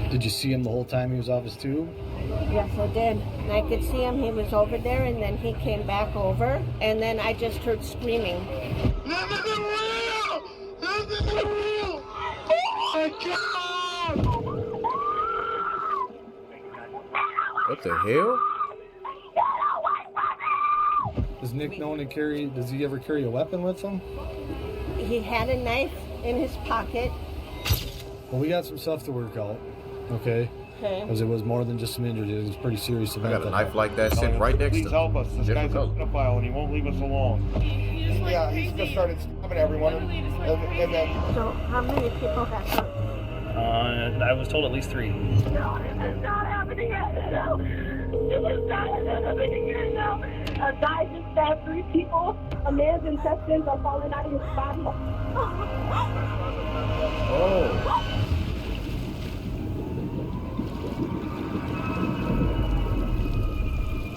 Did you see him the whole time he was off his tube? Yes, I did. And I could see him. He was over there, and then he came back over, and then I just heard screaming. This isn't real! This isn't real! Oh my God! What the hell? Does Nick know to carry? Does he ever carry a weapon with him? He had a knife in his pocket. Well, we got some stuff to work out. Okay. Okay. Because it was more than just some injuries. It was a pretty serious event. I got a knife like that sitting right next to me. Please help us. This guy's a pedophile and he won't leave us alone. Yeah, he's just started stabbing everyone. And then... So how many people got hurt? I was told at least 3. No, this is not happening right now. This is not happening right now. A guy just stabbed 3 people. A man's intestines are falling out of his body. Oh.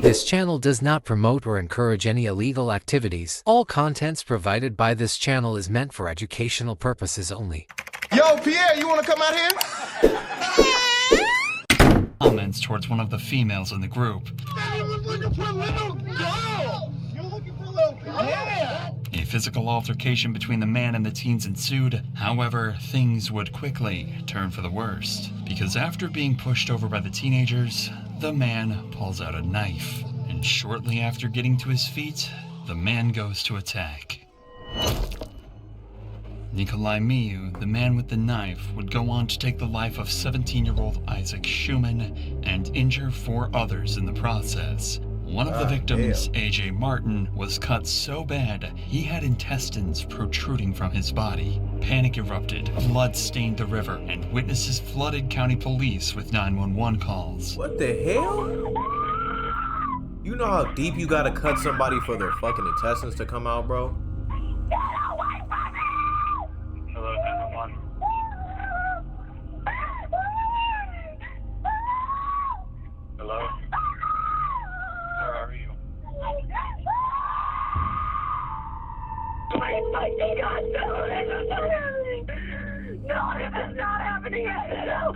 This channel does not promote or encourage any illegal activities. All contents provided by this channel is meant for educational purposes only. Yo, Pierre, you want to come out here? Comments towards one of the females in the group. I was looking for a little girl. You're looking for a little girl? Yeah. A physical altercation between the man and the teens ensued. However, things would quickly turn for the worst, because after being pushed over by the teenagers, the man pulls out a knife, and shortly after getting to his feet, the man goes to attack. Nikolai Miu, the man with the knife, would go on to take the life of 17-year-old Isaac Schumann and injure 4 others in the process. One of the victims, AJ Martin, was cut so bad he had intestines protruding from his body. Panic erupted, blood stained the river, and witnesses flooded county police with 911 calls. What the hell? You know how deep you gotta cut somebody for their fucking intestines to come out, bro? Hello, 911. Hello? Where are you? My God, no, this is not happening. No, this is not happening right now.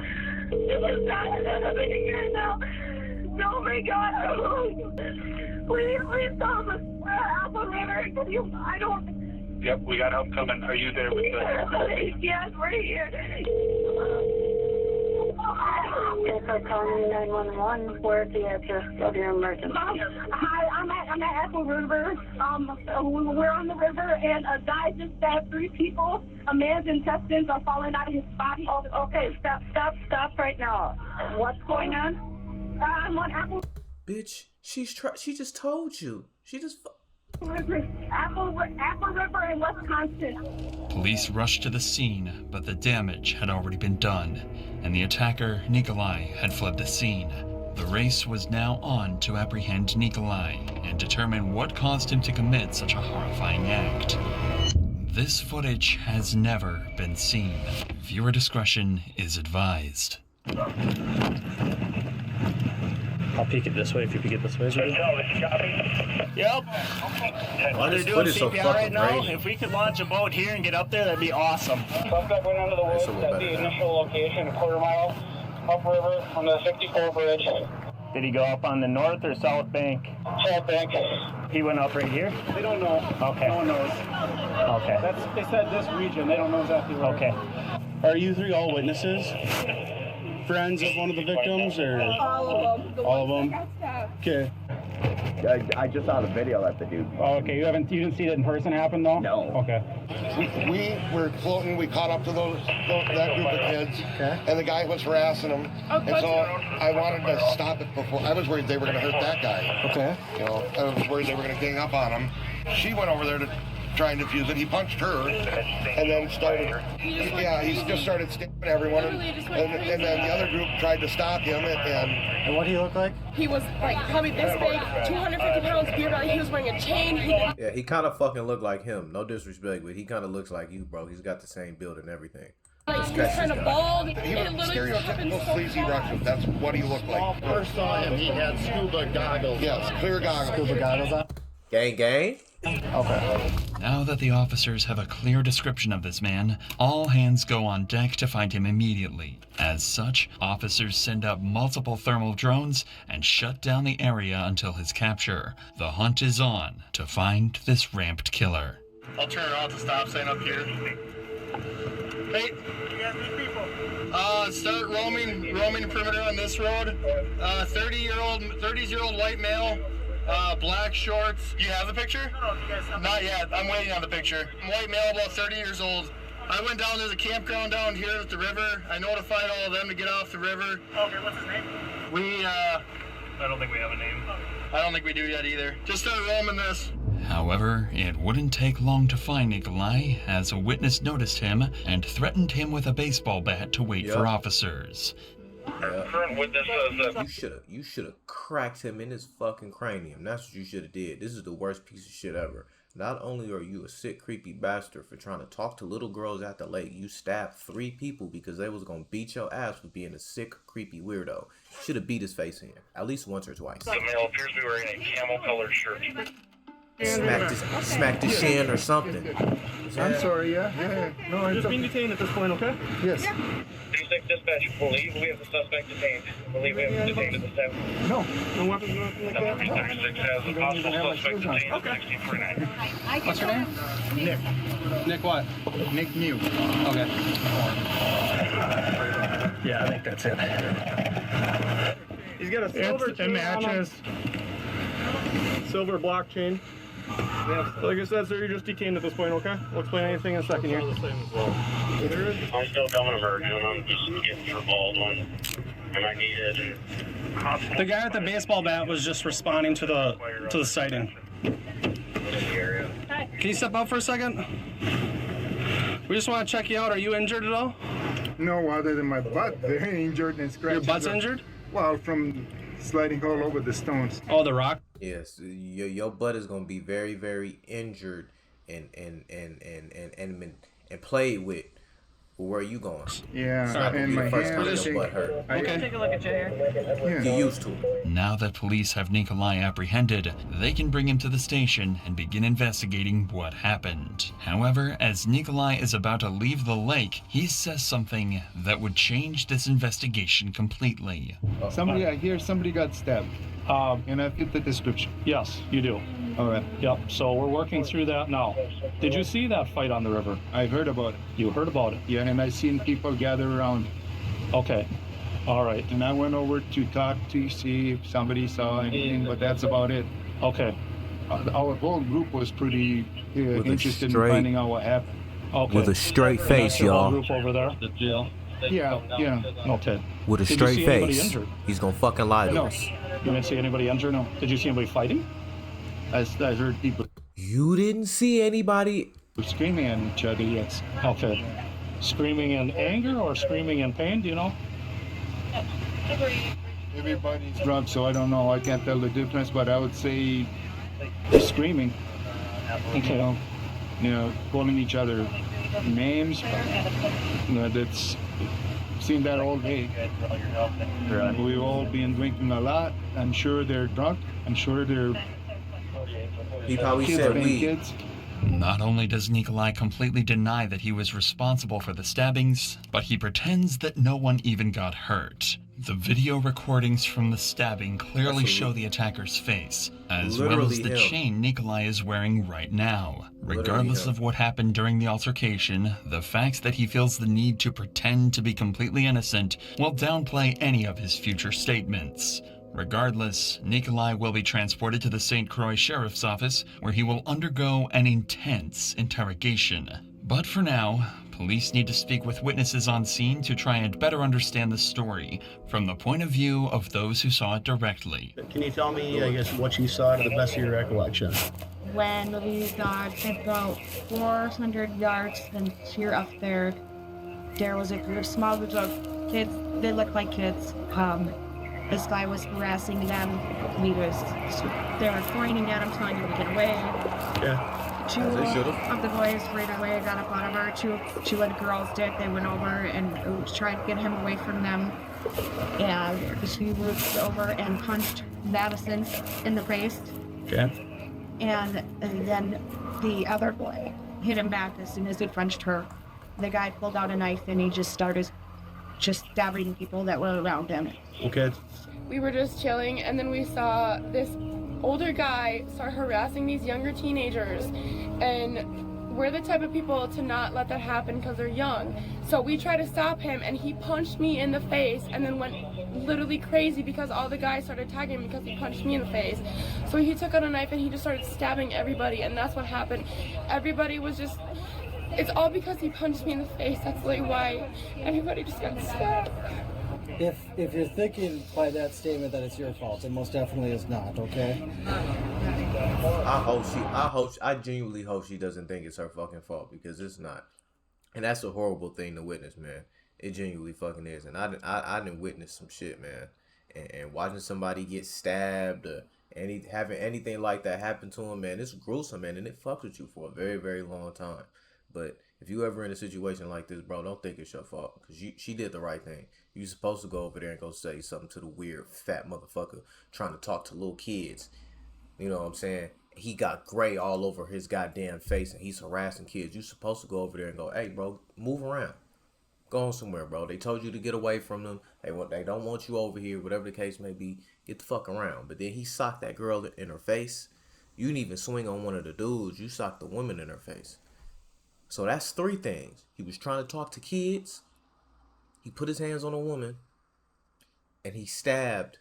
This is not happening right now. No, my God. Please help us. Help us, I don't... Yep, we got help coming. Are you there with the... Yes, we're here. Yes, I'm calling 911. Where's the address of your emergency? Hi, I'm at Apple River. We're on the river, and a guy just stabbed 3 people. A man's intestines are falling out of his body. Oh, okay, stop right now. What's going on? I'm on Apple. Bitch, she just told you. She just... Apple River in Wisconsin. Police rushed to the scene, but the damage had already been done, and the attacker, Nikolai, had fled the scene. The race was now on to apprehend Nikolai and determine what caused him to commit such a horrifying act. This footage has never been seen. Viewer discretion is advised. I'll peek it this way if you peek it this way. Yep. Why They're this doing footage so CPR fucking right now. grainy? If we could launch a boat here and get up there, that'd be awesome. Suspect went under the woods at the initial location, a quarter mile upriver on the 64 bridge. Did he go up on the north or south bank? South bank. He went up right here? They don't know. Okay. No one knows. Okay. They said this region. They don't know exactly where. Okay. Are you 3 all witnesses? Friends of one of the victims, or All of them. all of them? Okay. I just saw the video that the dude. Oh, okay. You didn't see it in person happen though? No. Okay. We were floating. We caught up to that group of kids, and the guy was harassing them. And so I wanted to stop it before. I was worried they were going to hurt that guy. Okay. You know, I was worried they were going to gang up on him. She went over there to try and defuse it. He punched her, and then started. He just started stabbing everyone, and then the other group tried to stop him. And what did he look like? He was like probably this big, 250 pounds, beard on. He was wearing a chain. Yeah, he kind of fucking looked like him. No disrespect, but he kind of looks like you, bro. He's got the same build and everything. Like he was kind of bald. He was stereotypical sleazy Russian. That's what he looked like. First saw him, he had scuba goggles. Yes, clear goggles. Scuba goggles on? Gang, gang? Okay. Now that the officers have a clear description of this man, all hands go on deck to find him immediately. As such, officers send up multiple thermal drones and shut down the area until his capture. The hunt is on to find this ramped killer. I'll turn around to stop sign up here. Hey, you got these people. Start roaming perimeter on this road. 30-year-old white male, black shorts. You have the picture? No, you guys have. Not yet. I'm waiting on the picture. White male, about 30 years old. I went down. There's a campground down here at the river. I notified all of them to get off the river. Okay, what's his name? I don't think we have a name. I don't think we do yet either. Just start roaming this. However, it wouldn't take long to find Nikolai, as a witness noticed him and threatened him with a baseball bat to wait for officers. Current witness says You should have cracked him in his fucking cranium. That's what you should have did. This is the worst piece of shit ever. Not only are you a sick, creepy bastard for trying to talk to little girls at the lake, you stabbed 3 people because they was gonna beat your ass for being a sick, creepy weirdo. Should have beat his face in, at least once or twice. the male appears to be wearing a camel-colored shirt. Smacked his shin or something. I'm sorry, yeah. No, I'm just being detained at this point, okay? Yes. 36 dispatch, believe we have the suspect detained. Believe we have him detained at the step. No weapons, nothing like that. 36 has a possible suspect detained at 1649. What's your name? Nick. Nick what? Nick Mew. Okay. Yeah, I think that's it. He's got a silver chain on him. Silver blockchain. Like I said, sir, you're just detained at this point, okay? We'll explain anything in a second here. I'm still coming to Virgin. I'm just getting for Baldwin. And I needed... The guy with the baseball bat was just responding to the sighting. Can you step out for a second? We just want to check you out. Are you injured at all? No, other than my butt. Very injured and scratched. Your butt's injured? Well, from sliding all over the stones. Oh, the rock? Yes, your butt is gonna be very, very injured and played with. Where are you going? Yeah, it's not and my first time hand. your butt hurt. Okay. Take a look at your hair. Yeah. Get used to it. Now that police have Nikolai apprehended, they can bring him to the station and begin investigating what happened. However, as Nikolai is about to leave the lake, he says something that would change this investigation completely. I hear somebody got stabbed. And I fit the description. Yes, you do. All right. Yep, so we're working through that now. Did you see that fight on the river? I heard about it. You heard about it? Yeah, and I seen people gather around. Okay. All right. And I went over to talk to see if somebody saw anything, but that's about it. Okay. Our whole group was pretty interested in straight- finding out what happened. Okay. With a straight face, That's your whole y'all. group over there? The jail. Yeah. Okay. With a Did you straight see anybody face. injured? He's gonna fucking lie to No. us. You didn't see anybody injured? No. Did you see anybody fighting? I heard people You didn't see anybody. screaming at each other, yes. Okay. Screaming in anger or screaming in pain? Do you know? Everybody's drunk, so I don't know. I can't tell the difference, but I would say screaming. Okay. You know, calling each other names. You know, that's seen that all day. We've all been drinking a lot. I'm sure they're drunk. I'm sure they're He probably kids said being we. kids. Not only does Nikolai completely deny that he was responsible for the stabbings, but he pretends that no one even got hurt. The video recordings from the stabbing clearly show the attacker's face, as well as the Literally him. chain Nikolai is wearing right now. Regardless him. of what happened during the altercation, the fact that he feels the need to pretend to be completely innocent will downplay any of his future statements. Regardless, Nikolai will be transported to the St. Croix Sheriff's Office, where he will undergo an intense interrogation. But for now, police need to speak with witnesses on scene to try and better understand the story from the point of view of those who saw it directly. Can you tell me, I guess, what you saw to the best of your recollection? When we got about 400 yards from here up there, there was a small group of kids. They looked like kids. This guy was harassing them. They were pointing at him, telling him to get away. Yeah. Two of the boys right away got up out of her. Two of the girls did. They went over and tried to get him away from them. And she moved over and punched Madison in the face. Okay. And then the other boy hit him back as soon as he punched her. The guy pulled out a knife and he just started stabbing people that were around him. Okay. We were just chilling, and then we saw this older guy start harassing these younger teenagers, and we're the type of people to not let that happen because they're young. So we tried to stop him, and he punched me in the face and then went literally crazy because all the guys started tagging him because he punched me in the face. So he took out a knife and he just started stabbing everybody, and that's what happened. Everybody was just, it's all because he punched me in the face. That's like why everybody just got stabbed. If you're thinking by that statement that it's your fault, it most definitely is not, okay? I genuinely hope she doesn't think it's her fucking fault, because it's not. And that's a horrible thing to witness, man. It genuinely fucking is. And I didn't witness some shit, man. And watching somebody get stabbed or having anything like that happen to him, man, it's gruesome, man. And it fucks with you for a very, very long time. But if you ever in a situation like this, bro, don't think it's your fault, because she did the right thing. You supposed to go over there and go say something to the weird fat motherfucker trying to talk to little kids. You know what I'm saying? He got gray all over his goddamn face and he's harassing kids. You supposed to go over there and go, hey, bro, move around. Go on somewhere, bro. They told you to get away from them. They don't want you over here, whatever the case may be. Get the fuck around. But then he socked that girl in her face. You didn't even swing on one of the dudes. You socked the woman in her face. So that's 3 things. He was trying to talk to kids. He put his hands on a woman. And he stabbed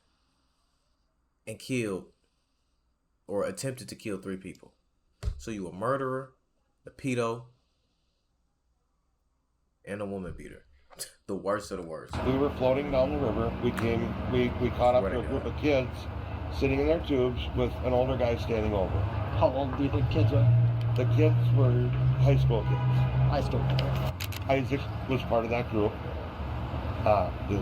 and killed or attempted to kill 3 people. So you a murderer, a pedo, and a woman beater. The worst of the worst. We were floating down the river. We caught up to a group of kids sitting in their tubes with an older guy standing over. How old do you think kids were? The kids were high school kids. High school. Isaac was part of that group. The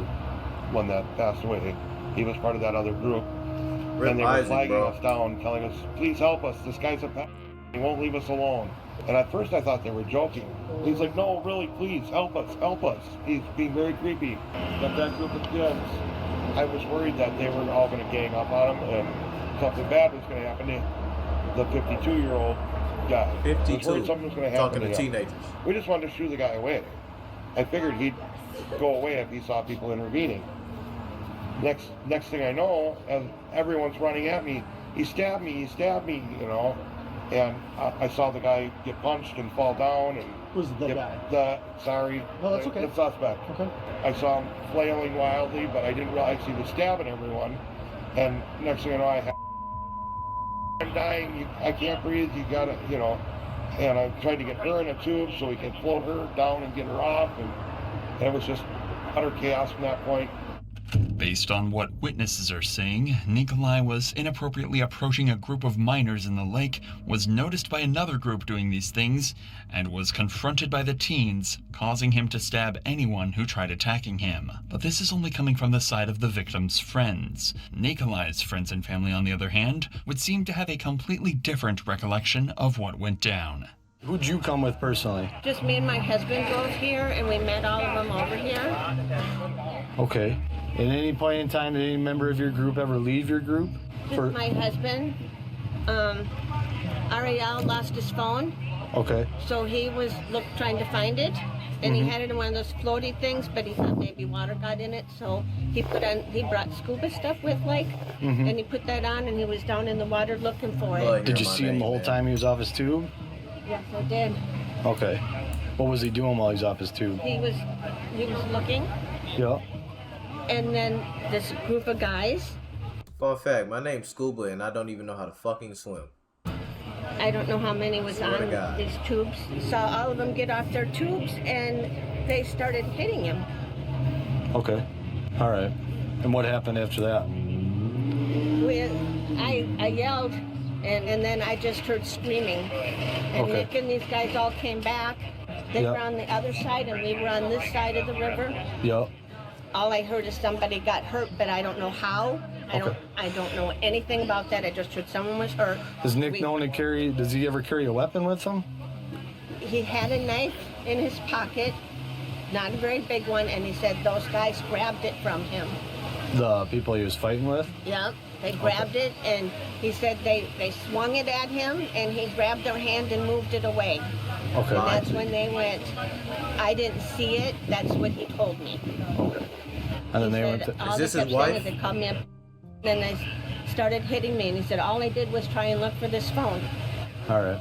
one that passed away. He was part of that other group. And they were flagging us down, telling us, please help us. This guy's a he won't leave us alone. And at first I thought they were joking. He's like, no, really, please, help us, help us. He's being very creepy. But that group of kids, I was worried that they were all going to gang up on him and something bad was going to happen to the 52-year-old guy. 52. Something was going to happen Talking to teenagers. We just wanted to shoo the guy away. I figured he'd go away if he saw people intervening. Next thing I know, as everyone's running at me, he stabbed me, you know. And I saw the guy get punched and fall down. And who's the guy? No, that's okay. The suspect. Okay. I saw him flailing wildly, but I didn't realize he was stabbing everyone. And next thing I know, I'm dying. I can't breathe. You gotta, you know. And I tried to get her in a tube so we could float her down and get her off. And it was just utter chaos from that point. Based on what witnesses are saying, Nikolai was inappropriately approaching a group of minors in the lake, was noticed by another group doing these things, and was confronted by the teens, causing him to stab anyone who tried attacking him. But this is only coming from the side of the victim's friends. Nikolai's friends and family, on the other hand, would seem to have a completely different recollection of what went down. Who'd you come with personally? Just me and my husband drove here, and we met all of them over here. Okay. At any point in time, did any member of your group ever leave your group? Just my husband. Ariel lost his phone. Okay. So he was trying to find it, and he had it in one of those floaty things, but he thought maybe water got in it, so he brought scuba stuff with, and he put that on, and he was down in the water looking for it. Did you see him the whole time he was off his tube? Yes, I did. Okay. What was he doing while he was off his tube? He was looking. Yeah. And then this group of guys. Fun fact, my name's Scuba and I don't even know how to fucking swim. I don't know how many was on these tubes. Saw all of them get off their tubes and they started hitting him. Okay. All right. And what happened after that? I yelled and then I just heard screaming. And Nick and these guys all came back. They were on the other side and we were on this side of the river. Yep. All I heard is somebody got hurt, but I don't know how. I don't know anything about that. I just heard someone was hurt. Does Nick known to carry? Does he ever carry a weapon with him? He had a knife in his pocket, not a very big one, and he said those guys grabbed it from him. The people he was fighting with? Yep. They grabbed it, and he said they swung it at him, and he grabbed their hand and moved it away. Okay. And that's when they went, I didn't see it. That's what he told me. Okay. And then they went to... All they kept saying is they called me up, then they started hitting me, and he said all I did was try and look for this phone. All right.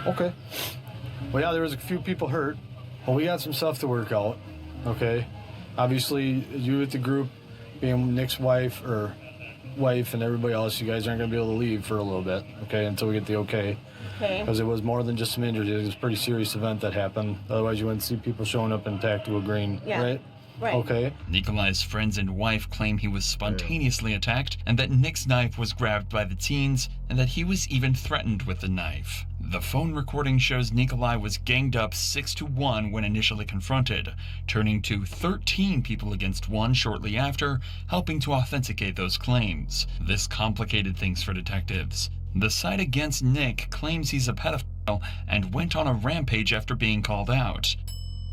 Okay. Well, yeah, there was a few people hurt. Well, we got some stuff to work out. Okay. Obviously, you with the group, being Nick's wife and everybody else, you guys aren't going to be able to leave for a little bit, okay, until we get the okay. Okay. Because it was more than just some injuries. It was a pretty serious event that happened. Otherwise, you wouldn't see people showing up in tactical green, right? Right. Okay. Nikolai's friends and wife claim he was spontaneously attacked and that Nick's knife was grabbed by the teens and that he was even threatened with the knife. The phone recording shows Nikolai was ganged up 6-1 when initially confronted, turning to 13 people against 1 shortly after, helping to authenticate those claims. This complicated things for detectives. The side against Nick claims he's a pedophile and went on a rampage after being called out.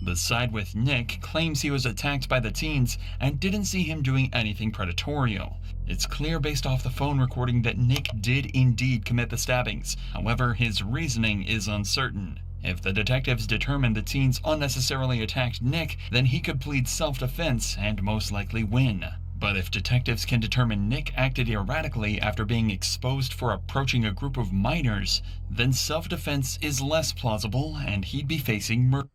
The side with Nick claims he was attacked by the teens and didn't see him doing anything predatorial. It's clear based off the phone recording that Nick did indeed commit the stabbings. However, his reasoning is uncertain. If the detectives determine the teens unnecessarily attacked Nick, then he could plead self-defense and most likely win. But if detectives can determine Nick acted erratically after being exposed for approaching a group of minors, then self-defense is less plausible and he'd be facing murder.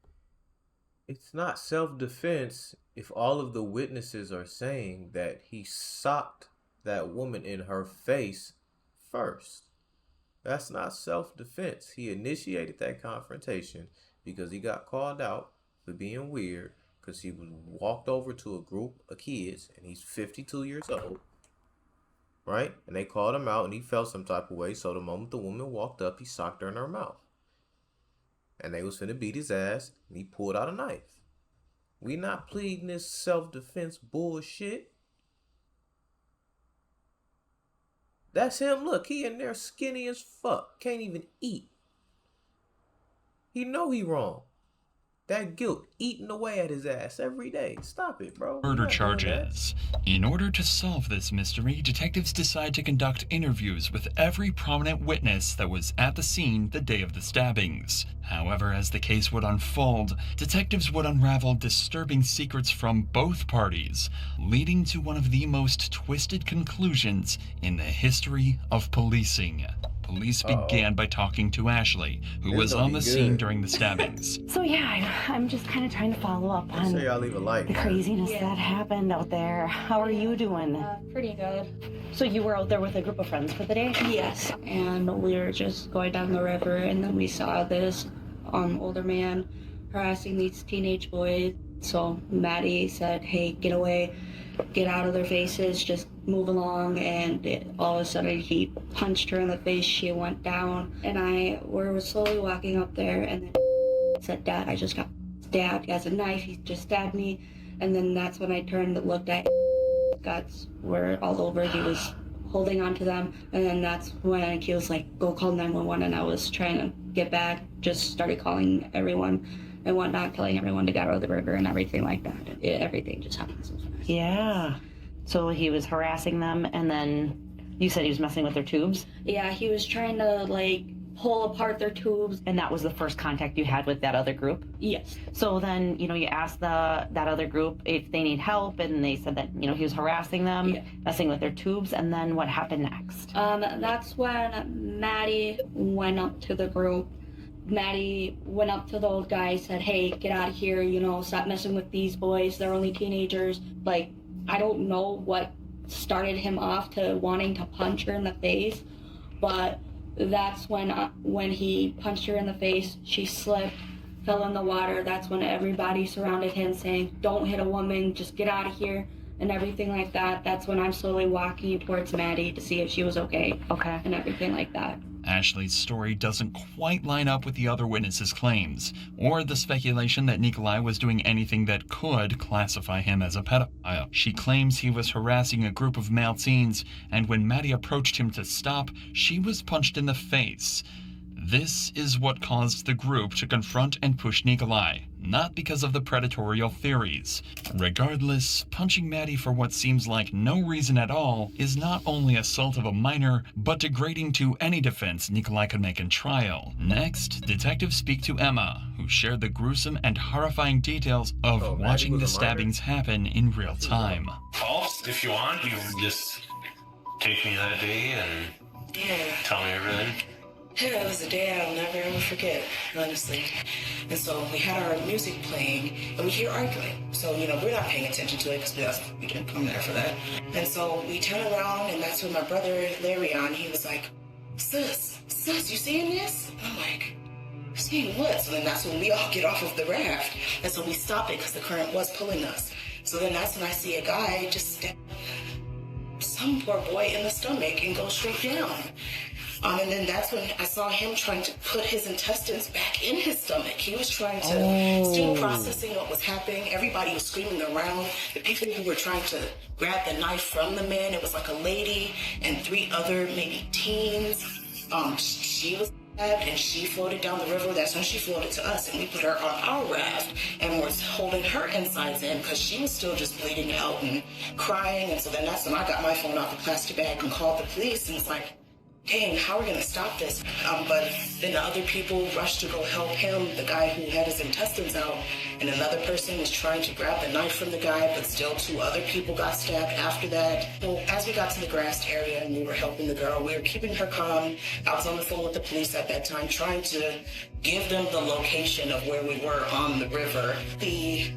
It's not self-defense if all of the witnesses are saying that he socked that woman in her face first. That's not self-defense. He initiated that confrontation because he got called out for being weird because he was walked over to a group of kids and he's 52 years old, right? And they called him out and he felt some type of way. So the moment the woman walked up, he socked her in her mouth. And they was finna beat his ass, and he pulled out a knife. We not pleading this self-defense bullshit. That's him. Look, he in there skinny as fuck. Can't even eat. He know he wrong. That guilt eating away at his ass every day. Stop it, bro. Murder charges. In order to solve this mystery, detectives decide to conduct interviews with every prominent witness that was at the scene the day of the stabbings. However, as the case would unfold, detectives would unravel disturbing secrets from both parties, leading to one of the most twisted conclusions in the history of policing. Police began by talking to Ashley, who was on the scene during the stabbings. So yeah, I'm just kind of trying to follow up on the craziness that happened out there. How are you doing? Pretty good. So you were out there with a group of friends for the day? Yes, and we were just going down the river, and then we saw this older man harassing these teenage boys. So Maddie said, hey, get away, get out of their faces, just move along. And all of a sudden he punched her in the face. She went down, and we were slowly walking up there, and then said, Dad, I just got stabbed. He has a knife, he just stabbed me. And then that's when I turned and looked at guts were all over. He was holding on to them, and then that's when he was like, go call 911. And I was trying to get back, just started calling everyone and whatnot, telling everyone to get out of the river and everything like that. Everything just happened so fast. Yeah. So he was harassing them, and then you said he was messing with their tubes? Yeah, he was trying to like pull apart their tubes. And that was the first contact you had with that other group? Yes. So then, you asked that other group if they need help, and they said that, he was harassing them, messing with their tubes, and then what happened next? That's when Maddie went up to the group. Maddie went up to the old guy, said, hey, get out of here, stop messing with these boys, they're only teenagers. Like, I don't know what started him off to wanting to punch her in the face, but that's when he punched her in the face, she slipped, fell in the water. That's when everybody surrounded him saying, don't hit a woman, just get out of here, and everything like that. That's when I'm slowly walking towards Maddie to see if she was okay. Okay. And everything like that. Ashley's story doesn't quite line up with the other witnesses' claims, or the speculation that Nikolai was doing anything that could classify him as a pedophile. She claims he was harassing a group of male teens, and when Maddie approached him to stop, she was punched in the face. This is what caused the group to confront and push Nikolai, not because of the predatorial theories. Regardless, punching Maddie for what seems like no reason at all is not only assault of a minor, but degrading to any defense Nikolai could make in trial. Next, detectives speak to Emma, who shared the gruesome and horrifying details of watching the stabbings happen in real time. Paul, if you want, you can just take me that day and tell me everything. Yeah, it was a day I'll never ever forget, honestly. And so we had our music playing, and we hear arguing. So, we're not paying attention to it because we didn't come there for that. And so we turn around, and that's when my brother, Larry, he was like, sis, you seeing this? I'm like, seeing what? So then that's when we all get off of the raft. And so we stop it because the current was pulling us. So then that's when I see a guy just stab some poor boy in the stomach and go straight down. And then that's when I saw him trying to put his intestines back in his stomach. He was trying to, still processing what was happening. Everybody was screaming around. The people who were trying to grab the knife from the man, it was like a lady and 3 other maybe teens. She was stabbed and she floated down the river. That's when she floated to us, and we put her on our raft and was holding her insides in because she was still just bleeding out and crying. And so then that's when I got my phone out the plastic bag and called the police, and it's like, dang, how are we going to stop this? But then the other people rushed to go help him, the guy who had his intestines out, and another person was trying to grab the knife from the guy, but still 2 other people got stabbed after that. So as we got to the grassed area and we were helping the girl, we were keeping her calm. I was on the phone with the police at that time, trying to give them the location of where we were on the river. The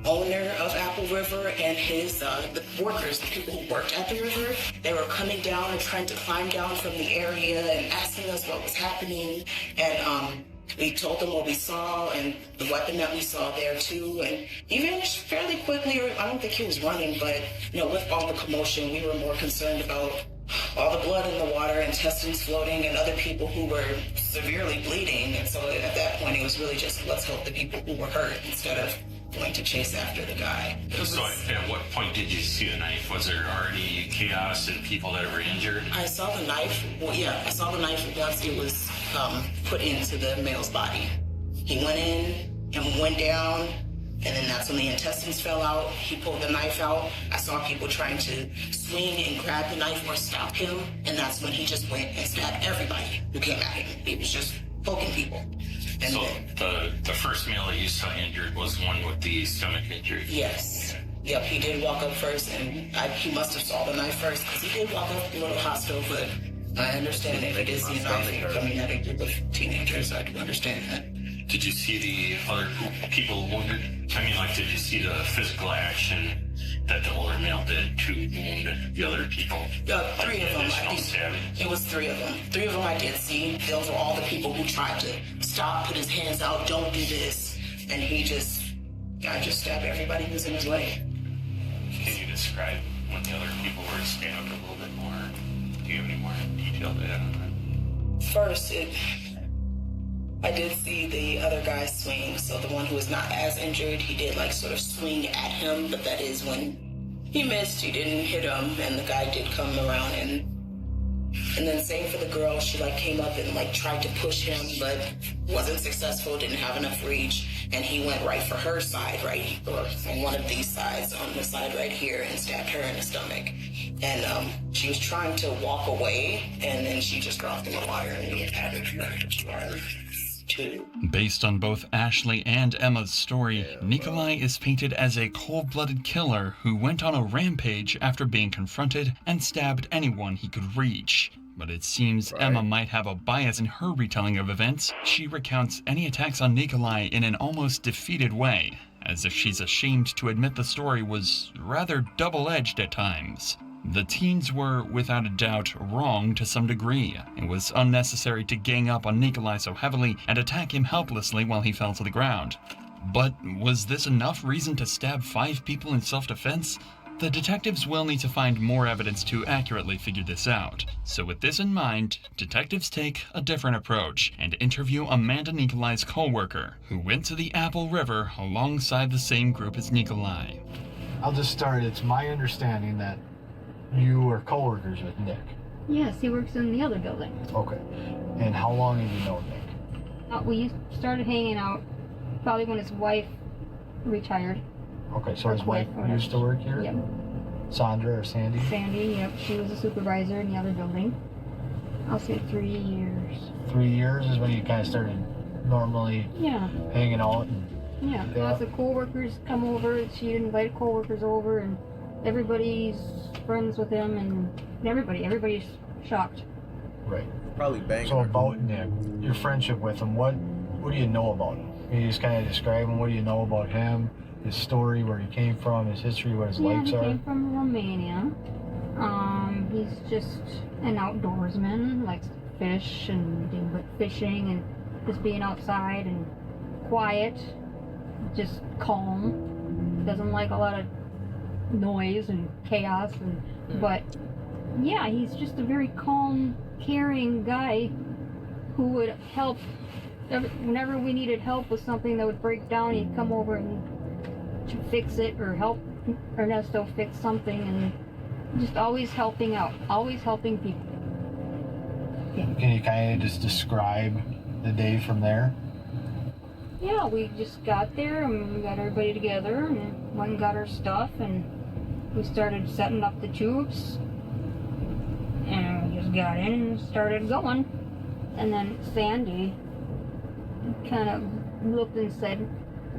owner of Apple River and his the workers, the people who worked at the river, they were coming down and trying to climb down from the area and asking us what was happening. And we told them what we saw and the weapon that we saw there too. And he vanished fairly quickly. I don't think he was running, but with all the commotion, we were more concerned about all the blood in the water, intestines floating, and other people who were severely bleeding. And so at that point, it was really just, let's help the people who were hurt instead of going to chase after the guy. So at what point did you see the knife? Was there already chaos and people that were injured? I saw the knife. Well, yeah, I saw the knife once it was put into the male's body. He went in and went down, and then that's when the intestines fell out. He pulled the knife out. I saw people trying to swing and grab the knife or stop him, and that's when he just went and stabbed everybody who came at him. He was just poking people. And so the first male that you saw injured was one with the stomach injury? Yes. Yep, he did walk up first, and he must have saw the knife first, because he did walk up a little hostile, but I understand if he did see a knife coming at a group of teenagers, I do understand that. Did you see the other people wounded? I mean, did you see the physical action that the older male did to wound the other people? 3 of them. It was 3 of them. 3 of them I did see. Those were all the people who tried to stop, put his hands out, don't do this. And I just stabbed everybody who was in his way. Can you describe when the other people were stabbed a little bit more? Do you have any more detail to add on that? First, I did see the other guy swing, so the one who was not as injured, he did sort of swing at him, but that is when he missed, he didn't hit him, and the guy did come around and then same for the girl, she came up and tried to push him, but wasn't successful, didn't have enough reach, and he went right for her side, or on one of these sides, on the side right here, and stabbed her in the stomach. And she was trying to walk away, and then she just dropped in the water, and we had her too. Based on both Ashley and Emma's story, Nikolai is painted as a cold-blooded killer who went on a rampage after being confronted and stabbed anyone he could reach. But it seems Emma might have a bias in her retelling of events. She recounts any attacks on Nikolai in an almost defeated way, as if she's ashamed to admit the story was rather double-edged at times. The teens were, without a doubt, wrong to some degree. It was unnecessary to gang up on Nikolai so heavily and attack him helplessly while he fell to the ground. But was this enough reason to stab 5 people in self-defense? The detectives will need to find more evidence to accurately figure this out. So with this in mind, detectives take a different approach and interview Amanda Nikolai's co-worker, who went to the Apple River alongside the same group as Nikolai. I'll just start. It's my understanding that you are co-workers with Nick. Yes, he works in the other building. Okay. And how long have you known Nick? We started hanging out probably when his wife retired. Okay, so his wife used to work here? Yep. Sandra or Sandy? Sandy, yep. She was a supervisor in the other building. I'll say 3 years. 3 years is when you kind of started normally hanging out? Yeah, lots of coworkers come over. She'd invite coworkers over, and everybody's friends with him, and everybody's shocked. Right. Probably banging. So about Nick, your friendship with him, what do you know about him? Can you just kind of describe him? What do you know about him? His story, where he came from, his history, what his likes he are? came from Romania. He's just an outdoorsman, likes to fish and do fishing and just being outside and quiet, just calm. Doesn't like a lot of noise and chaos, but yeah, he's just a very calm, caring guy who would help whenever we needed help with something that would break down. He'd come over and fix it or help Ernesto fix something, and just always helping out, always helping people. Can you kind of just describe the day from there? Yeah, we just got there and we got everybody together and went and got our stuff, and we started setting up the tubes, and we just got in and started going. And then Sandy kind of looked and said,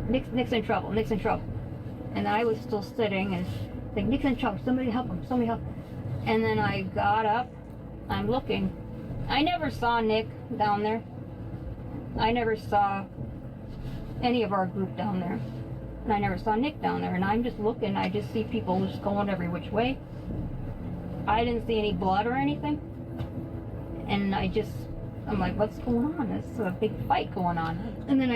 Nick's in trouble, Nick's in trouble. And I was still sitting and like, Nick's in trouble, somebody help him, somebody help him. And then I got up, I'm looking. I never saw Nick down there. I never saw any of our group down there. And I never saw Nick down there. And I'm just looking, I just see people just going every which way. I didn't see any blood or anything. And I'm like, what's going on? There's a big fight going on. And then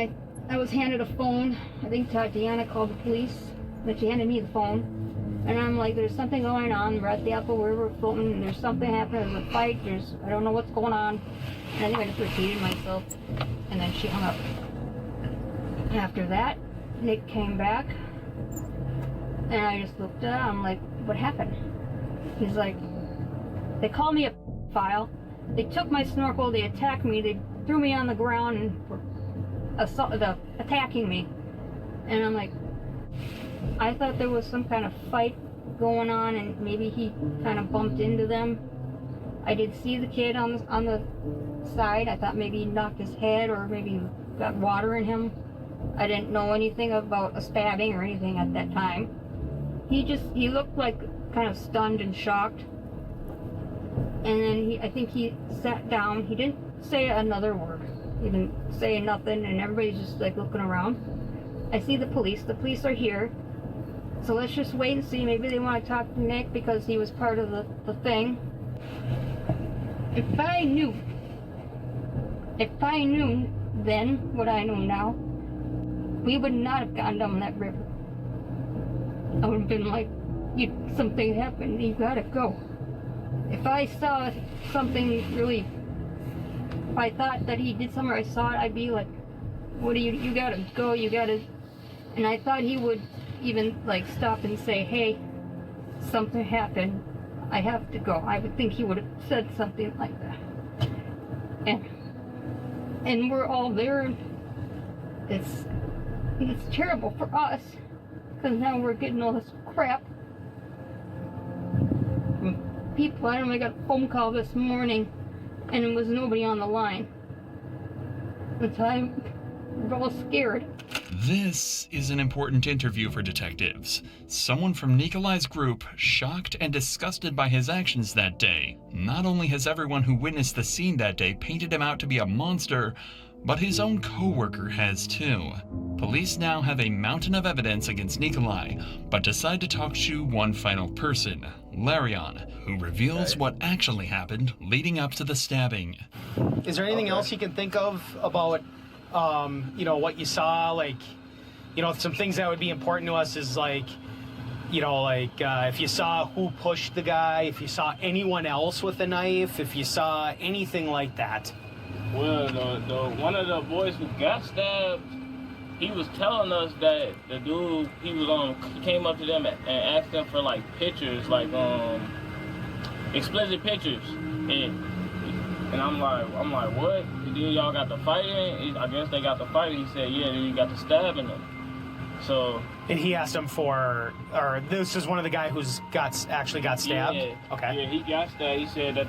I was handed a phone. I think Tatiana called the police. Then she handed me the phone. And I'm like, there's something going on. We're at the Apple River floating, and there's something happening. There's a fight. I don't know what's going on. And I think I just repeated myself. And then she hung up. After that, Nick came back. And I just looked at him. I'm like, what happened? He's like, they called me a file. They took my snorkel. They attacked me. They threw me on the ground and were attacking me. And I'm like, I thought there was some kind of fight going on, and maybe he kind of bumped into them. I did see the kid on the side. I thought maybe he knocked his head, or maybe he got water in him. I didn't know anything about a stabbing or anything at that time. He looked like kind of stunned and shocked. And then I think he sat down. He didn't say another word. He didn't say nothing, and everybody's just like looking around. I see the police. The police are here. So let's just wait and see. Maybe they want to talk to Nick because he was part of the thing. If I knew then what I know now, we would not have gone down that river. I would have been like, something happened, you gotta go. If I saw something really, if I thought that he did something, or I saw it, I'd be like, what do you gotta go, you gotta. And I thought he would even like stop and say, hey, something happened, I have to go. I would think he would have said something like that. And we're all there, and it's terrible for us, because now we're getting all this crap. People, I got a phone call this morning, and it was nobody on the line. That's why we're all scared. This is an important interview for detectives. Someone from Nikolai's group, shocked and disgusted by his actions that day. Not only has everyone who witnessed the scene that day painted him out to be a monster, but his own coworker has too. Police now have a mountain of evidence against Nikolai, but decide to talk to one final person, Larion, who reveals what actually happened leading up to the stabbing. Is there anything else you can think of about what you saw? Like, some things that would be important to us is like, if you saw who pushed the guy, if you saw anyone else with a knife, if you saw anything like that. Well, one of the boys who got stabbed, he was telling us that the dude, he came up to them and asked them for like pictures, like explicit pictures. And I'm like, what? And then y'all got the fighting? I guess they got the fighting. He said, yeah, then you got the stabbing them. So. And he asked him or this is one of the guy who's actually got stabbed? Yeah, okay. Yeah, he got stabbed. He said that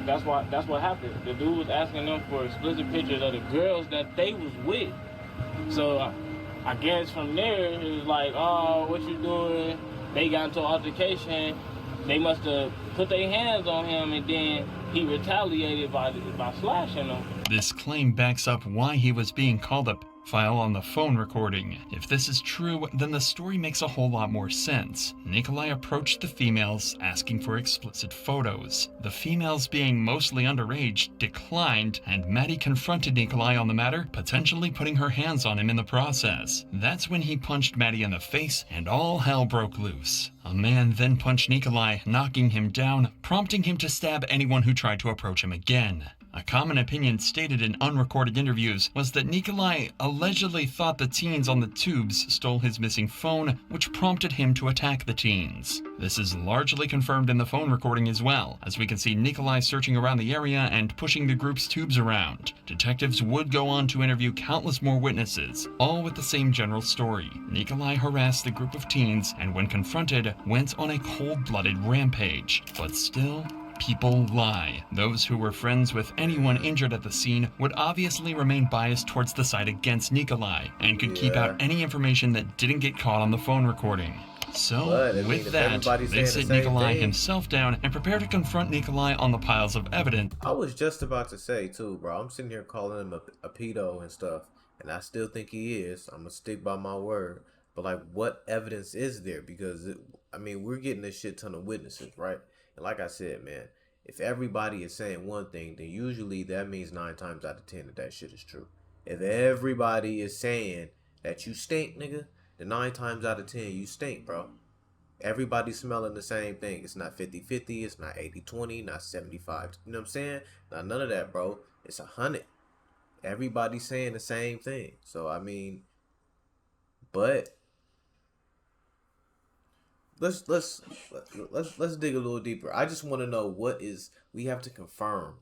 that's what happened. The dude was asking them for explicit pictures of the girls that they was with. So I guess from there, it was like, oh, what you doing? They got into an altercation. They must have put their hands on him, and then he retaliated by slashing them. This claim backs up why he was being called a pedophile on the phone recording. If this is true, then the story makes a whole lot more sense. Nikolai approached the females asking for explicit photos. The females, being mostly underage, declined, and Maddie confronted Nikolai on the matter, potentially putting her hands on him in the process. That's when he punched Maddie in the face, and all hell broke loose. A man then punched Nikolai, knocking him down, prompting him to stab anyone who tried to approach him again. A common opinion stated in unrecorded interviews was that Nikolai allegedly thought the teens on the tubes stole his missing phone, which prompted him to attack the teens. This is largely confirmed in the phone recording as well, as we can see Nikolai searching around the area and pushing the group's tubes around. Detectives would go on to interview countless more witnesses, all with the same general story. Nikolai harassed the group of teens and when confronted, went on a cold-blooded rampage. But still, people lie. Those who were friends with anyone injured at the scene would obviously remain biased towards the side against Nikolai and could keep out any information that didn't get caught on the phone recording. So, with that, they sit Nikolai himself down and prepare to confront Nikolai on the piles of evidence. I was just about to say, too, bro, I'm sitting here calling him a pedo and stuff, and I still think he is. I'm going to stick by my word. But, like, what evidence is there? Because, we're getting a shit ton of witnesses, right? And like I said, man, if everybody is saying one thing, then usually that means 9 times out of 10 that shit is true. If everybody is saying that you stink, nigga, then 9 times out of 10 you stink, bro. Everybody's smelling the same thing. It's not 50-50, it's not 80-20, not 75. You know what I'm saying? Not none of that, bro. It's 100. Everybody's saying the same thing. So, but let's dig a little deeper. I just want to know we have to confirm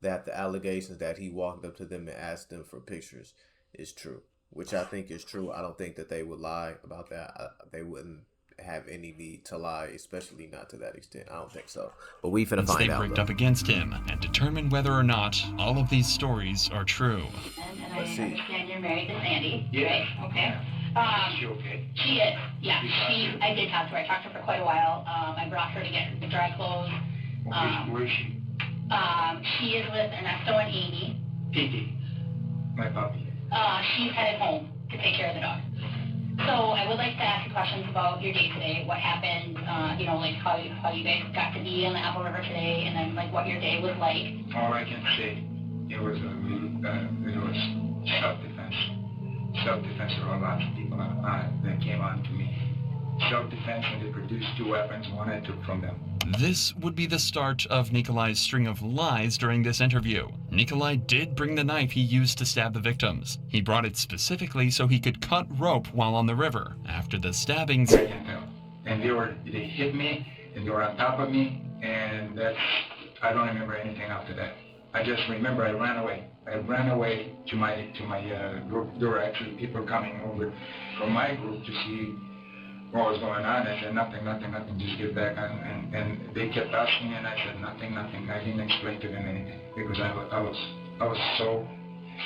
that the allegations that he walked up to them and asked them for pictures is true, which I think is true. I don't think that they would lie about that. They wouldn't have any need to lie, especially not to that extent. I don't think so. But we finna find out. They rigged up against him and determine whether or not all of these stories are true. And I understand you're married to Sandy, yeah. right? Okay. Is she okay? She is, yeah. I did talk to her. I talked to her for quite a while. I brought her to get the dry clothes. Where is she? She is with Ernesto and Amy. Titi, my puppy. She's headed home to take care of the dog. So I would like to ask you questions about your day today. What happened? Like how you guys got to be on the Apple River today, and then like what your day was like. All I can say, it was self-defense. Self-defense for a lot of people that came on to me. Self-defense, and they produced 2 weapons, one I took from them. This would be the start of Nikolai's string of lies during this interview. Nikolai did bring the knife he used to stab the victims. He brought it specifically so he could cut rope while on the river. After the stabbings, and they hit me, and they were on top of me, and I don't remember anything after that. I just remember I ran away. I ran away to my group. There were actually people coming over from my group to see what was going on. I said nothing, just get back. And they kept asking, and I said nothing. I didn't explain to them anything because I was so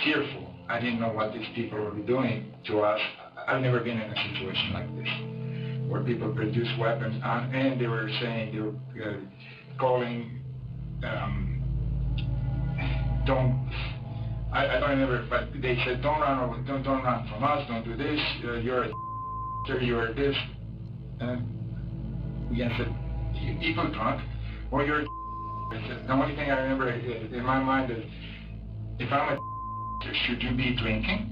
fearful. I didn't know what these people were doing to us. I've never been in a situation like this where people produce weapons and they were saying, they were calling. I don't remember, but they said, don't run from us, don't do this, you're this. And I said, people drunk, or you're I said, the only thing I remember in my mind is, if I'm should you be drinking?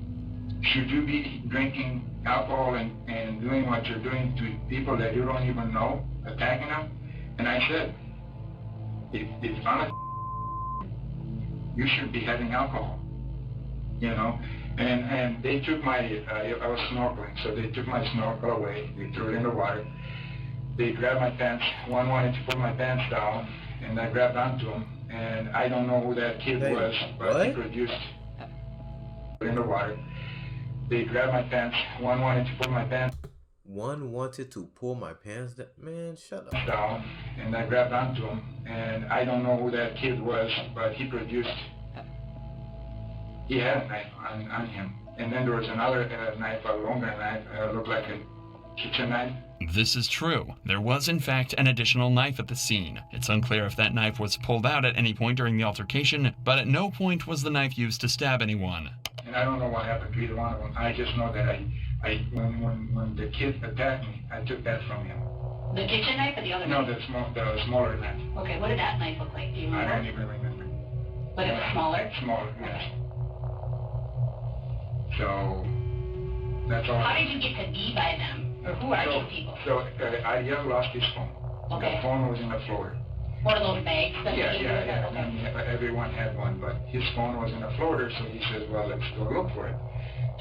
Should you be drinking alcohol and doing what you're doing to people that you don't even know, attacking them? And I said, if I'm you should be having alcohol, and they took my, I was snorkeling, so they took my snorkel away, they threw it in the water, They grabbed my pants. One wanted to put my pants down, and I grabbed onto him. And I don't know who that kid was, but he produced in the water. They grabbed my pants. One wanted to put my pants. One wanted to pull my pants down. Man, shut up. Down, and I grabbed onto him. And I don't know who that kid was, but he produced. He had a knife on him. And then there was another knife, a longer knife, looked like a kitchen knife. This is true. There was, in fact, an additional knife at the scene. It's unclear if that knife was pulled out at any point during the altercation, but at no point was the knife used to stab anyone. And I don't know what happened to either one of them. I just know that when the kid attacked me, I took that from him. The kitchen knife or the other No, knife? the smaller knife. Okay, what did that knife look like? Do you remember? I don't even remember. But it was smaller? Smaller, yes. So, that's all. How did you get to be by them? Or who are these people? So, I just lost his phone. Okay. The phone was in the floor. One of those bags? That Yeah. Okay. And everyone had one, but his phone was in the floater, so he says, well, let's go look for it.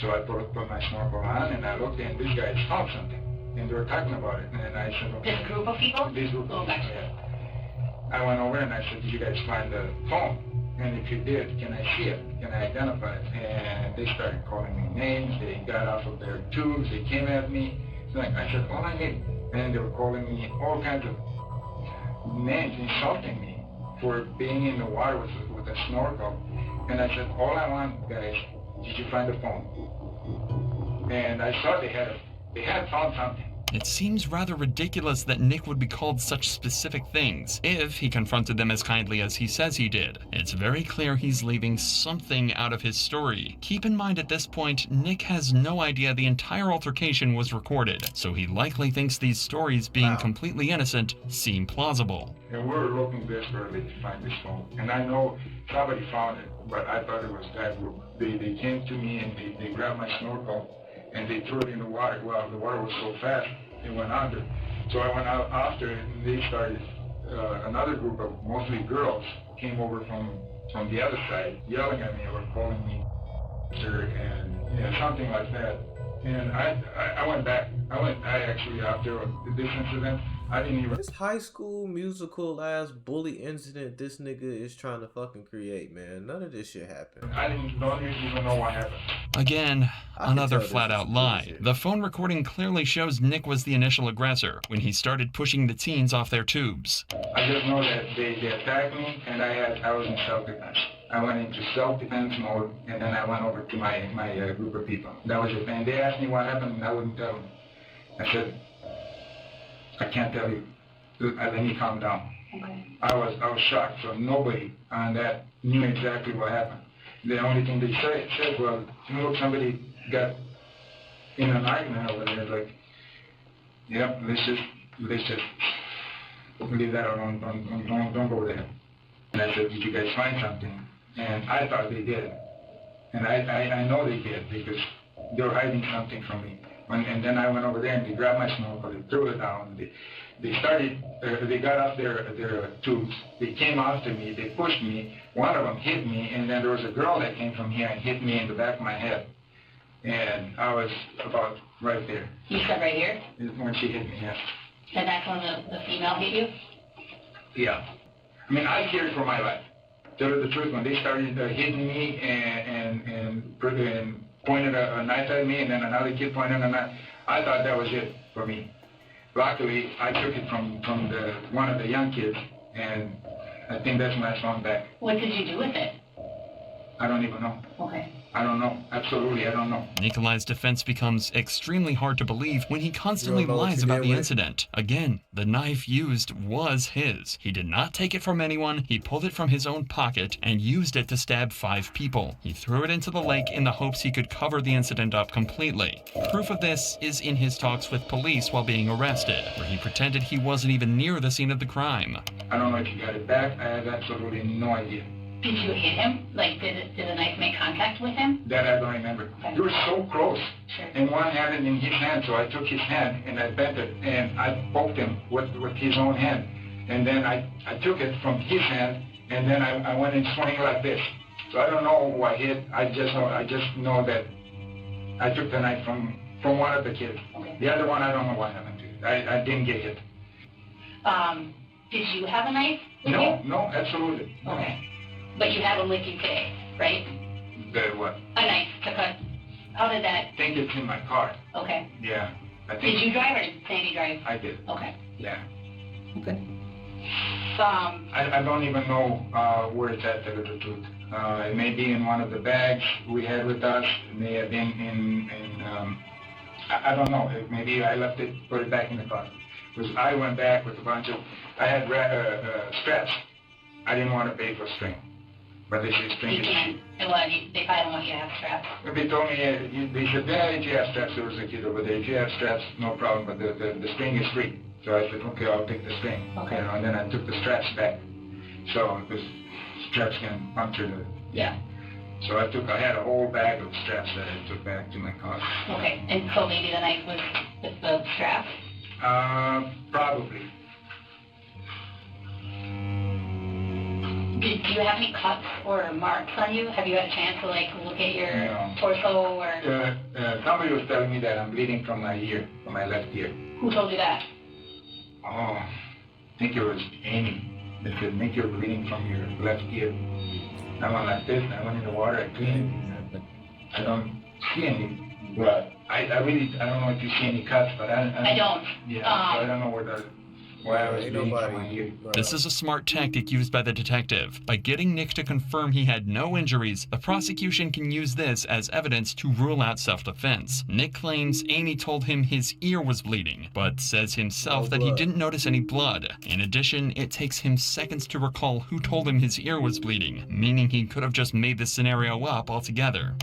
So I put my snorkel on, and I looked, and these guys found something. And they were talking about it, and I said, okay. This group of people? This group of people, gotcha. yeah. I went over and I said, did you guys find the phone? And if you did, can I see it? Can I identify it? And they started calling me names. They got off of their tubes. They came at me. So I said, all I need. And they were calling me all kinds of names, insulting me for being in the water with a snorkel. And I said, all I want, guys, did you find the phone? And I saw they had found something. It seems rather ridiculous that Nick would be called such specific things if he confronted them as kindly as he says he did. It's very clear he's leaving something out of his story. Keep in mind at this point, Nick has no idea the entire altercation was recorded, so he likely thinks these stories, being completely innocent, seem plausible. And we were looking desperately to find this phone. And I know somebody found it, but I thought it was that group. They came to me and they grabbed my snorkel and they threw it in the water. Well, the water was so fast, it went under. So I went out after it, and they started, another group of mostly girls came over from the other side, yelling at me or calling me sir, and something like that. And I went back. I actually, after this incident, I didn't even... This high school musical ass bully incident this nigga is trying to fucking create, man. None of this shit happened. I don't even know what happened. Again, another flat-out lie. The phone recording clearly shows Nick was the initial aggressor when he started pushing the teens off their tubes. I just know that they attacked me, and I was in self-defense. I went into self-defense mode, and then I went over to my group of people. That was it. And they asked me what happened, and I wouldn't tell them. I said, I can't tell you. Let me calm down. Okay. I was shocked, so nobody on that knew exactly what happened. The only thing they said was, look, somebody got in an argument over there. Like, yep, let's just leave that alone. Don't go there. And I said, did you guys find something? And I thought they did. And I know they did because they were hiding something from me. And then I went over there and they grabbed my snorkel, they threw it down. They got off their tubes. They came after me, they pushed me. One of them hit me, and then there was a girl that came from here and hit me in the back of my head. And I was about right there. You said right here? When she hit me, yes. And that's when the female hit you? Yeah. I mean, I feared for my life. Tell you the truth, when they started hitting me and pointed a knife at me, and then another kid pointed a knife, I thought that was it for me. Luckily, I took it from one of the young kids, and I think that's when I swung back. What did you do with it? I don't even know. Okay. I don't know. Absolutely, I don't know. Nikolai's defense becomes extremely hard to believe when he constantly lies about the incident. Again, the knife used was his. He did not take it from anyone, he pulled it from his own pocket and used it to stab 5 people. He threw it into the lake in the hopes he could cover the incident up completely. Proof of this is in his talks with police while being arrested, where he pretended he wasn't even near the scene of the crime. I don't know if you got it back. I have absolutely no idea. Did you hit him? Like, did the knife make contact with him? That I don't remember. You were so close. Sure. And one had it in his hand, so I took his hand and I bent it and I poked him with his own hand. And then I took it from his hand and then I went and swung like this. So I don't know who I hit. I just know that I took the knife from one of the kids. Okay. The other one, I don't know what happened to. I didn't get hit. Did you have a knife with No, you? no, absolutely. No. Okay. But you have one with you today, right? The what? A knife to cut. How did that? I think it's in my car. Okay. Yeah. I think. Did you drive or did Sandy drive? I did. Okay. Yeah. Okay. I don't even know where it's at, to tell you the truth. It may be in one of the bags we had with us. It may have been in I don't know. Maybe I left it, put it back in the car. Because I went back with a bunch of, I had straps. I didn't want to pay for string. But they say string You is can't. cheap. Well, they probably don't want you to have straps. They told me, they said, yeah, if you have straps, there was a kid over there. If you have straps, no problem, but the string is free. So I said, okay, I'll take the string. Okay. You know, and then I took the straps back. So the straps can puncture the... Yeah. So I had a whole bag of straps that I took back to my car. Okay. And so maybe the knife was with the straps? Probably. Do you have any cuts or marks on you? Have you had a chance to like look at your torso or? Somebody was telling me that I'm bleeding from my ear, from my left ear. Who told you that? Oh, I think it was Amy. They said, Nick, you're bleeding from your left ear. I went like this, and I went in the water, I cleaned it, but I don't see any blood. I don't know if you see any cuts, but I don't. Yeah, so I don't know why I was bleeding from my ear. This is a smart tactic used by the detective. By getting Nick to confirm he had no injuries, the prosecution can use this as evidence to rule out self-defense. Nick claims Amy told him his ear was bleeding, but says himself that he didn't notice any blood. In addition, it takes him seconds to recall who told him his ear was bleeding, meaning he could have just made this scenario up altogether.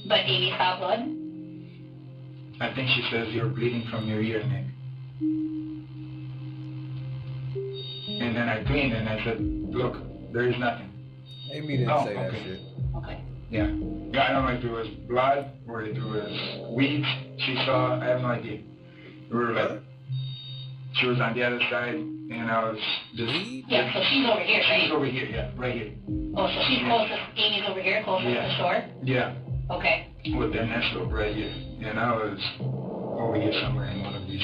But Amy saw blood? I think she says you're bleeding from your ear, Nick. And then I cleaned and I said, look, there is nothing. Amy didn't say that shit. Okay. Yeah. Yeah, I don't know if it was blood or if it was weeds she saw. I have no idea. We were like, she was on the other side and I was just... Yeah, so she's over here, right? She's over here, yeah, right here. Oh, so she's closest, Amy's over here, closest to the shore? Yeah. Okay. With the nest rope right here. And I was over here somewhere in one of these.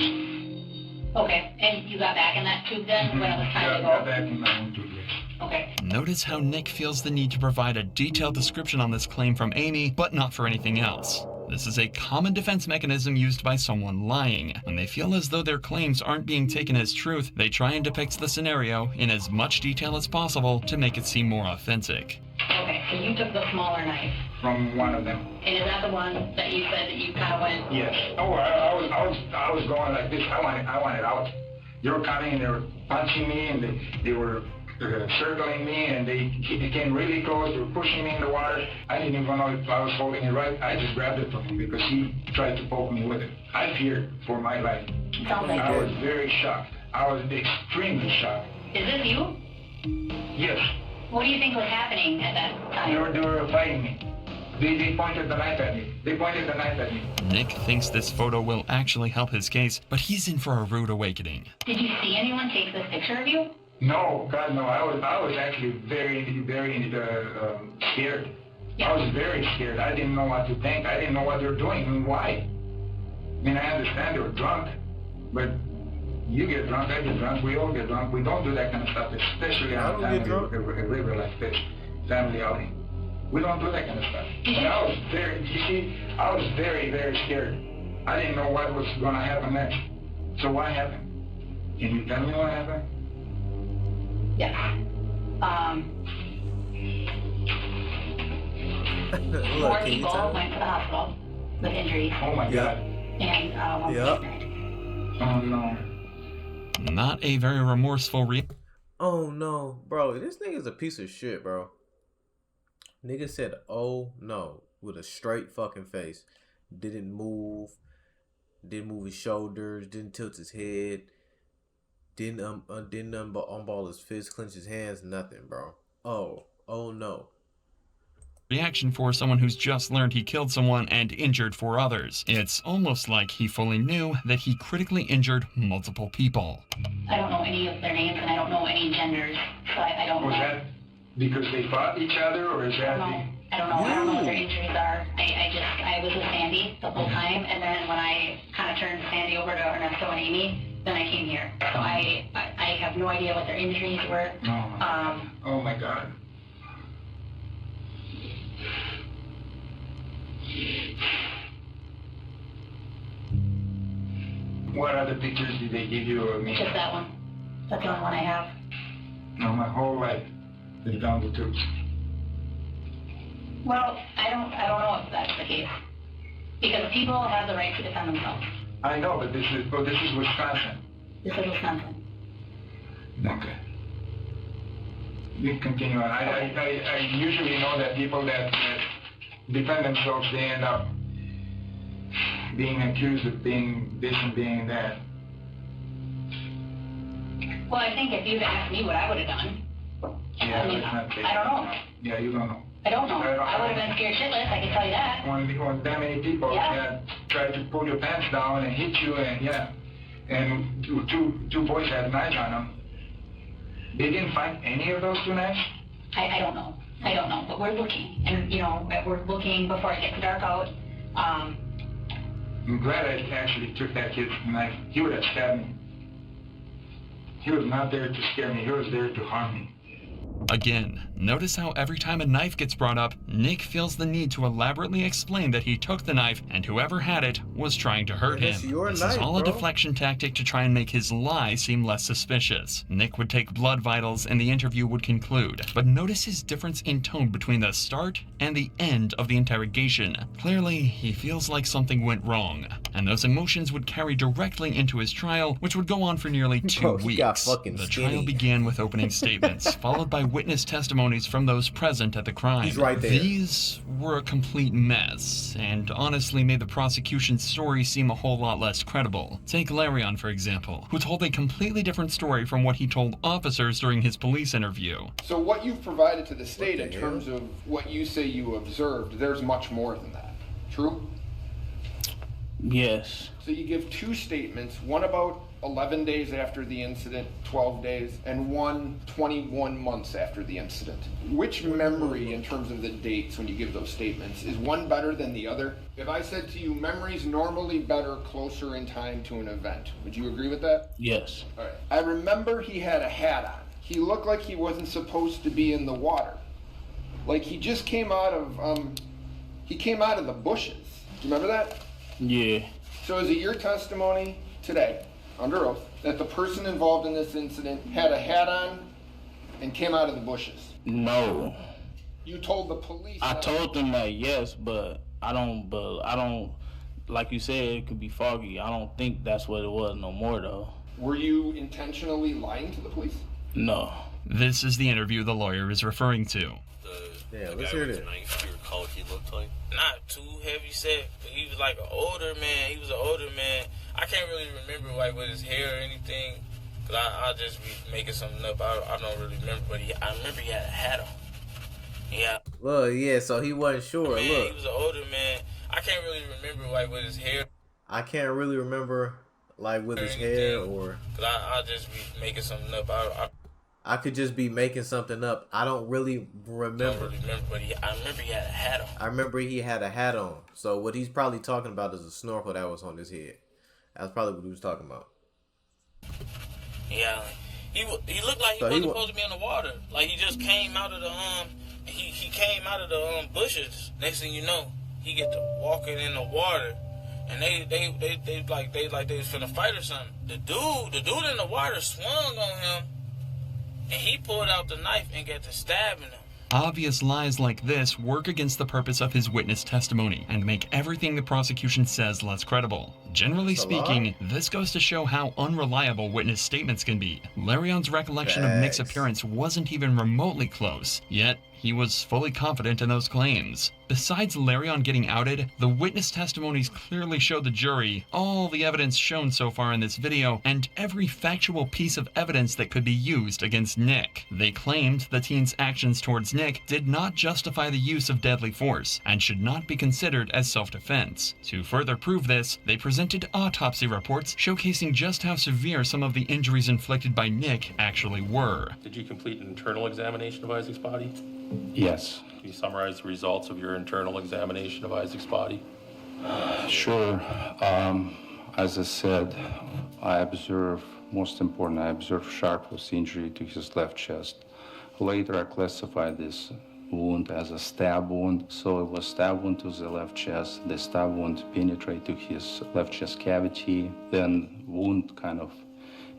Okay, and you got back in that tube then when it was time to go? Got back in my own tube, yes. Okay. Notice how Nick feels the need to provide a detailed description on this claim from Amy, but not for anything else. This is a common defense mechanism used by someone lying. When they feel as though their claims aren't being taken as truth, they try and depict the scenario in as much detail as possible to make it seem more authentic. Okay, so you took the smaller knife. From one of them. And is that the one that you said that you kind of went? Yes. Oh, I was going like this. I wanted out. They were coming and they were punching me and they were circling me and they came really close. They were pushing me in the water. I didn't even know if I was holding it right. I just grabbed it from him because he tried to poke me with it. I feared for my life. I was very shocked. I was extremely shocked. Is this you? Yes. What do you think was happening at that time? They were fighting me. They pointed the knife at me. Nick thinks this photo will actually help his case, but he's in for a rude awakening. Did you see anyone take this picture of you? No, God, no. I was actually very scared. Yeah. I was very scared. I didn't know what to think. I didn't know what they were doing and why. I mean, I understand they were drunk, but you get drunk, I get drunk, we all get drunk. We don't do that kind of stuff, especially on a river like this, family outing. We don't do that kind of stuff. And I was very, very scared. I didn't know what was going to happen next. So what happened? Can you tell me what happened? Yes. Four people went to the hospital with injuries. Oh my God. And one was dead. Oh no. Not a very remorseful Oh no, bro, this nigga's a piece of shit, bro. Nigga said, oh no, with a straight fucking face. Didn't move his shoulders, didn't tilt his head, didn't unball his fist, clench his hands, nothing, bro. Oh no. Reaction for someone who's just learned he killed someone and injured 4 others. It's almost like he fully knew that he critically injured multiple people. I don't know any of their names and I don't know any genders, so I don't know. Was that because they fought each other or is that... No. I don't know what their injuries are. I was with Sandy the whole time, and then when I kind of turned Sandy over to Ernesto and Amy, then I came here. So I have no idea what their injuries were. Oh my God. What other pictures did they give you of me? Just that one. That's the only one I have. No, my whole life is down the tubes. Well, I don't know if that's the case. Because people have the right to defend themselves. I know, but this is Wisconsin. This is Wisconsin. Okay. We continue on. I usually know that people that defend themselves, they end up being accused of being this and being that. Well, I think if you'd asked me what I would have done, Yeah, I mean, it's not safe. I don't know. Yeah, you don't know. I don't know. I would have been scared shitless, I can tell you that. When that many people that try to pull your pants down and hit you, and two boys had knives on them. They didn't find any of those two knives? I don't know. I don't know, but we're looking, and we're looking before it gets dark out. I'm glad I actually took that kid's knife. He would have stabbed me. He was not there to scare me. He was there to harm me. Again, notice how every time a knife gets brought up, Nick feels the need to elaborately explain that he took the knife and whoever had it was trying to hurt him. This is all a deflection tactic to try and make his lie seem less suspicious. Nick would take blood vitals and the interview would conclude. But notice his difference in tone between the start and the end of the interrogation. Clearly, he feels like something went wrong. And those emotions would carry directly into his trial, which would go on for nearly 2 weeks. The trial began with opening statements, followed by witness testimonies from those present at the crime. He's right there. These were a complete mess, and honestly made the prosecution's story seem a whole lot less credible. Take Larion, for example, who told a completely different story from what he told officers during his police interview. So what you've provided to the state in terms of what you say you observed, there's much more than that. True? Yes. So you give two statements, one about 11 days after the incident, 12 days, and one 21 months after the incident. Which memory, in terms of the dates when you give those statements, is one better than the other? If I said to you, memory's normally better closer in time to an event, would you agree with that? Yes. All right. I remember he had a hat on. He looked like he wasn't supposed to be in the water. Like he just came out of the bushes. Do you remember that? Yeah. So is it your testimony today, under oath, that the person involved in this incident had a hat on and came out of the bushes? No. You told the police I told them that, yes, but I don't, like you said, it could be foggy. I don't think that's what it was no more, though. Were you intentionally lying to the police? No. This is the interview the lawyer is referring to. Yeah, let's hear this. Do you recall what he looked like? Not too heavy set, but he was like an older man. He was an older man. I can't really remember like with his hair or anything, cause I'll just be making something up. I don't really remember, but I remember he had a hat on. Yeah. Well, yeah, so he wasn't sure. Man, Look, he was an older man. I can't really remember like with his hair. I can't really remember like with his hair or. Cause I'll just be making something up. I could just be making something up. I don't really remember. I don't really remember, but I remember he had a hat on. I remember he had a hat on. So what he's probably talking about is a snorkel that was on his head. That's probably what he was talking about. Yeah, he looked like he wasn't supposed to be in the water. Like he just came out of the he came out of the bushes. Next thing you know, he get to walking in the water, and they was finna fight or something. The dude in the water swung on him. And he pulled out the knife and got to stabbing him. Obvious lies like this work against the purpose of his witness testimony and make everything the prosecution says less credible. Generally speaking, this goes to show how unreliable witness statements can be. Larion's recollection of Nick's appearance wasn't even remotely close, yet he was fully confident in those claims. Besides Larion getting outed, the witness testimonies clearly showed the jury all the evidence shown so far in this video and every factual piece of evidence that could be used against Nick. They claimed the teen's actions towards Nick did not justify the use of deadly force and should not be considered as self-defense. To further prove this, they presented autopsy reports showcasing just how severe some of the injuries inflicted by Nick actually were. Did you complete an internal examination of Isaac's body? Yes. Can you summarize the results of your internal examination of Isaac's body? Sure. As I said, I observed, most important, I observed sharp force injury to his left chest. Later, I classified this wound as a stab wound. So it was stab wound to the left chest. The stab wound penetrated to his left chest cavity. Then wound kind of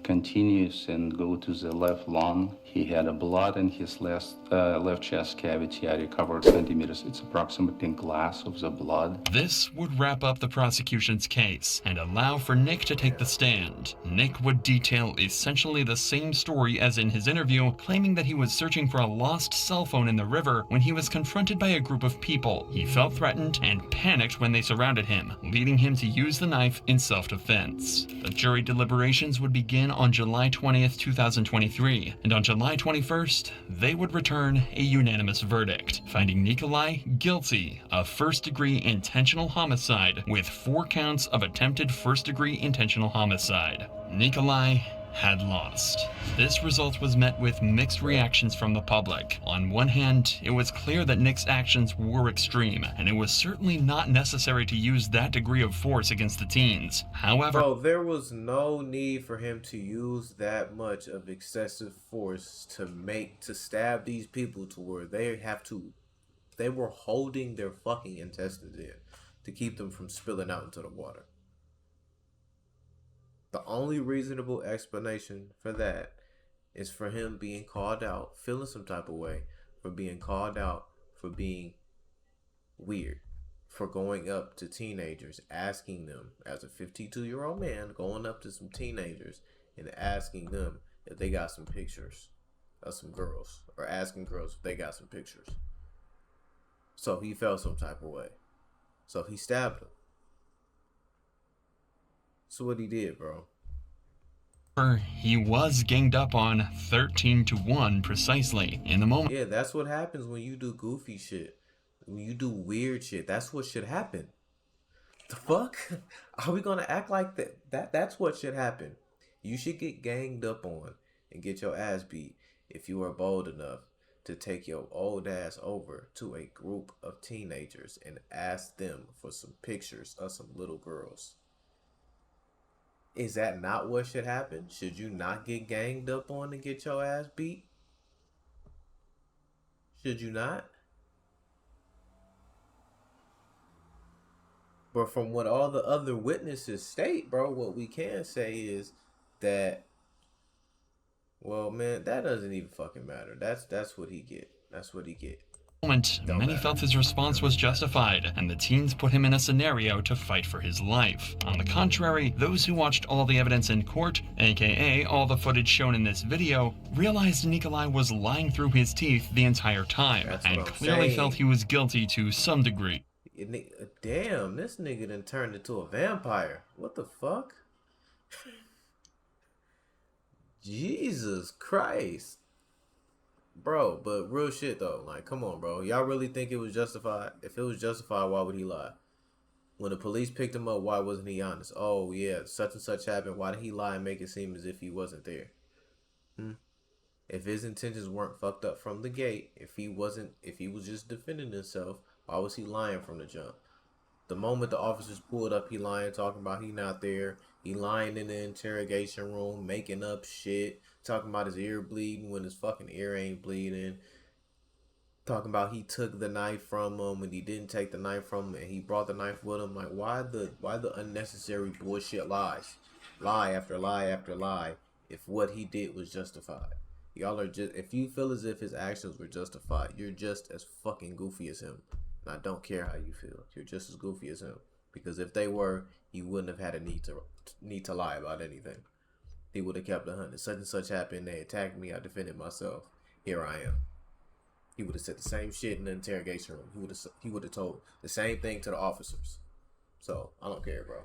continues and go to the left lung. He had a blood in his left chest cavity. I recovered centimeters. It's approximately a glass of the blood. This would wrap up the prosecution's case and allow for Nick to take the stand. Nick would detail essentially the same story as in his interview, claiming that he was searching for a lost cell phone in the river when he was confronted by a group of people. He felt threatened and panicked when they surrounded him, leading him to use the knife in self-defense. The jury deliberations would begin on July 20th, 2023, and on July 21st, they would return a unanimous verdict, finding Nikolai guilty of first-degree intentional homicide with 4 counts of attempted first-degree intentional homicide. Nikolai had lost. This result was met with mixed reactions from the public. On one hand, it was clear that Nick's actions were extreme, and it was certainly not necessary to use that degree of force against the teens. However, Bro, there was no need for him to use that much of excessive force to stab these people to where they were holding their fucking intestines in to keep them from spilling out into the water. The only reasonable explanation for that is for him being called out, feeling some type of way, for being called out for being weird, for going up to teenagers, asking them, as a 52-year-old man, going up to some teenagers and asking them if they got some pictures of some girls, or asking girls if they got some pictures. So he felt some type of way. So he stabbed him. So what he did, bro. he was ganged up on 13-1 precisely in the moment. Yeah, that's what happens when you do goofy shit. When you do weird shit, that's what should happen. The fuck? Are we gonna act like that? That's what should happen. You should get ganged up on and get your ass beat if you are bold enough to take your old ass over to a group of teenagers and ask them for some pictures of some little girls. Is that not what should happen? Should you not get ganged up on and get your ass beat? Should you not? But from what all the other witnesses state, bro, what we can say is that, well, man, that doesn't even fucking matter. That's what he get. That's what he get. Many felt his response was justified, and the teens put him in a scenario to fight for his life. On the contrary, those who watched all the evidence in court, aka all the footage shown in this video, realized Nikolai was lying through his teeth the entire time, and clearly felt he was guilty to some degree. Damn, this nigga done turned into a vampire. What the fuck? Jesus Christ. Bro, but real shit though, like, come on, bro. Y'all really think it was justified? If it was justified, why would he lie? When the police picked him up, why wasn't he honest? Oh, yeah, such and such happened. Why did he lie and make it seem as if he wasn't there? If his intentions weren't fucked up from the gate, if he was just defending himself, why was he lying from the jump? The moment the officers pulled up, he lying, talking about he not there. He lying in the interrogation room, making up shit. Talking about his ear bleeding when his fucking ear ain't bleeding. Talking about he took the knife from him when he didn't take the knife from him and he brought the knife with him. Like, why the unnecessary bullshit lies? Lie after lie after lie if what he did was justified. Y'all are just, if you feel as if his actions were justified, you're just as fucking goofy as him. And I don't care how you feel. You're just as goofy as him. Because if they were, he wouldn't have had a need to lie about anything. He would have kept the hunt. Such and such happened. They attacked me. I defended myself. Here I am. He would have said the same shit in the interrogation room. He would have told the same thing to the officers. So I don't care, bro.